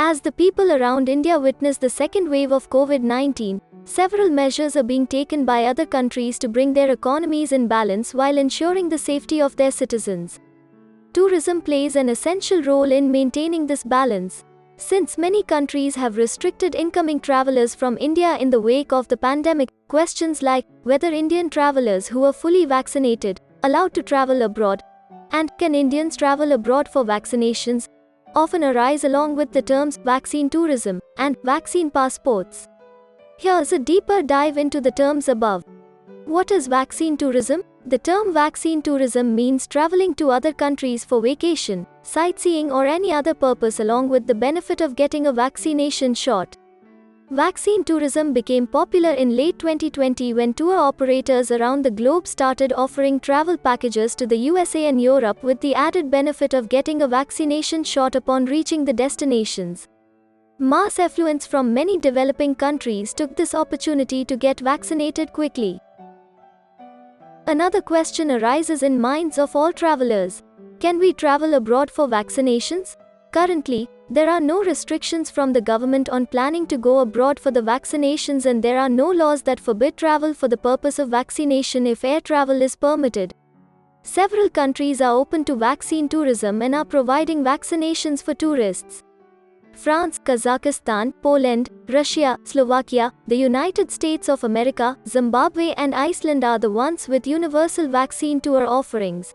As the people around India witness the second wave of COVID-19, several measures are being taken by other countries to bring their economies in balance while ensuring the safety of their citizens. Tourism plays an essential role in maintaining this balance. Since many countries have restricted incoming travelers from India in the wake of the pandemic, questions like whether Indian travelers who are fully vaccinated allowed to travel abroad, and can Indians travel abroad for vaccinations, often arise along with the terms vaccine tourism and vaccine passports. Here's a deeper dive into the terms above. What is vaccine tourism? The term vaccine tourism means traveling to other countries for vacation, sightseeing or any other purpose along with the benefit of getting a vaccination shot. Vaccine tourism became popular in late 2020 when tour operators around the globe started offering travel packages to the USA and Europe with the added benefit of getting a vaccination shot upon reaching the destinations. Mass affluence from many developing countries took this opportunity to get vaccinated quickly. Another question arises in minds of all travelers. Can we travel abroad for vaccinations? Currently, there are no restrictions from the government on planning to go abroad for the vaccinations, and there are no laws that forbid travel for the purpose of vaccination if air travel is permitted. Several countries are open to vaccine tourism and are providing vaccinations for tourists. France, Kazakhstan, Poland, Russia, Slovakia, the United States of America, Zimbabwe and Iceland are the ones with universal vaccine tour offerings.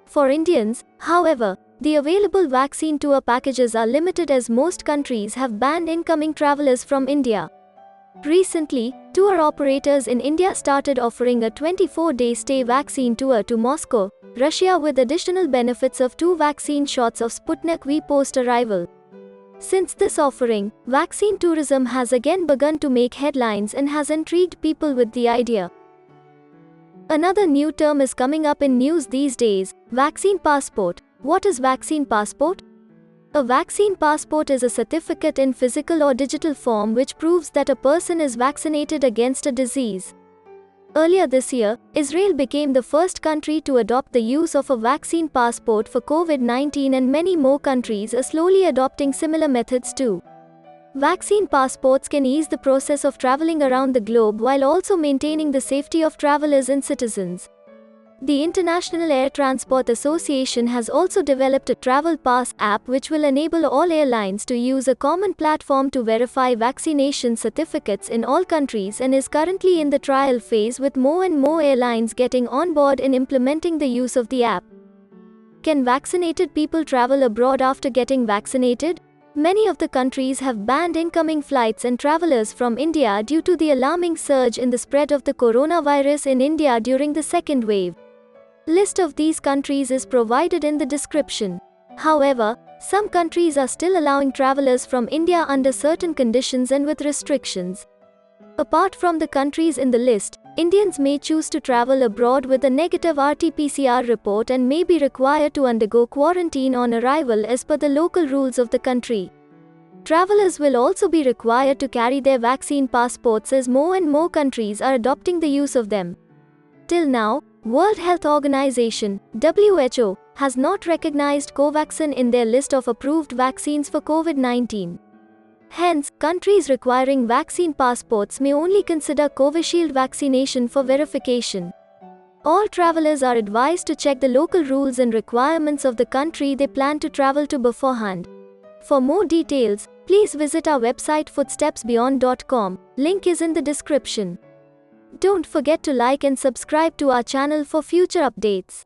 For Indians, however, the available vaccine tour packages are limited as most countries have banned incoming travelers from India. Recently, tour operators in India started offering a 24-day stay vaccine tour to Moscow, Russia with additional benefits of 2 vaccine shots of Sputnik V post-arrival. Since this offering, vaccine tourism has again begun to make headlines and has intrigued people with the idea. Another new term is coming up in news these days: vaccine passport. What is vaccine passport? A vaccine passport is a certificate in physical or digital form which proves that a person is vaccinated against a disease. Earlier this year, Israel became the first country to adopt the use of a vaccine passport for COVID-19, and many more countries are slowly adopting similar methods too. Vaccine passports can ease the process of traveling around the globe while also maintaining the safety of travelers and citizens. The International Air Transport Association has also developed a Travel Pass app which will enable all airlines to use a common platform to verify vaccination certificates in all countries, and is currently in the trial phase with more and more airlines getting on board in implementing the use of the app. Can vaccinated people travel abroad after getting vaccinated? Many of the countries have banned incoming flights and travelers from India due to the alarming surge in the spread of the coronavirus in India during the second wave. List of these countries is provided in the description. However, some countries are still allowing travelers from India under certain conditions and with restrictions. Apart from the countries in the list, Indians may choose to travel abroad with a negative RT-PCR report and may be required to undergo quarantine on arrival as per the local rules of the country. Travelers will also be required to carry their vaccine passports as more and more countries are adopting the use of them. Till now, World Health Organization (WHO) has not recognized Covaxin in their list of approved vaccines for COVID-19. Hence, countries requiring vaccine passports may only consider Covishield vaccination for verification. All travelers are advised to check the local rules and requirements of the country they plan to travel to beforehand. For more details, please visit our website footstepsbeyond.com. Link is in the description. Don't forget to like and subscribe to our channel for future updates.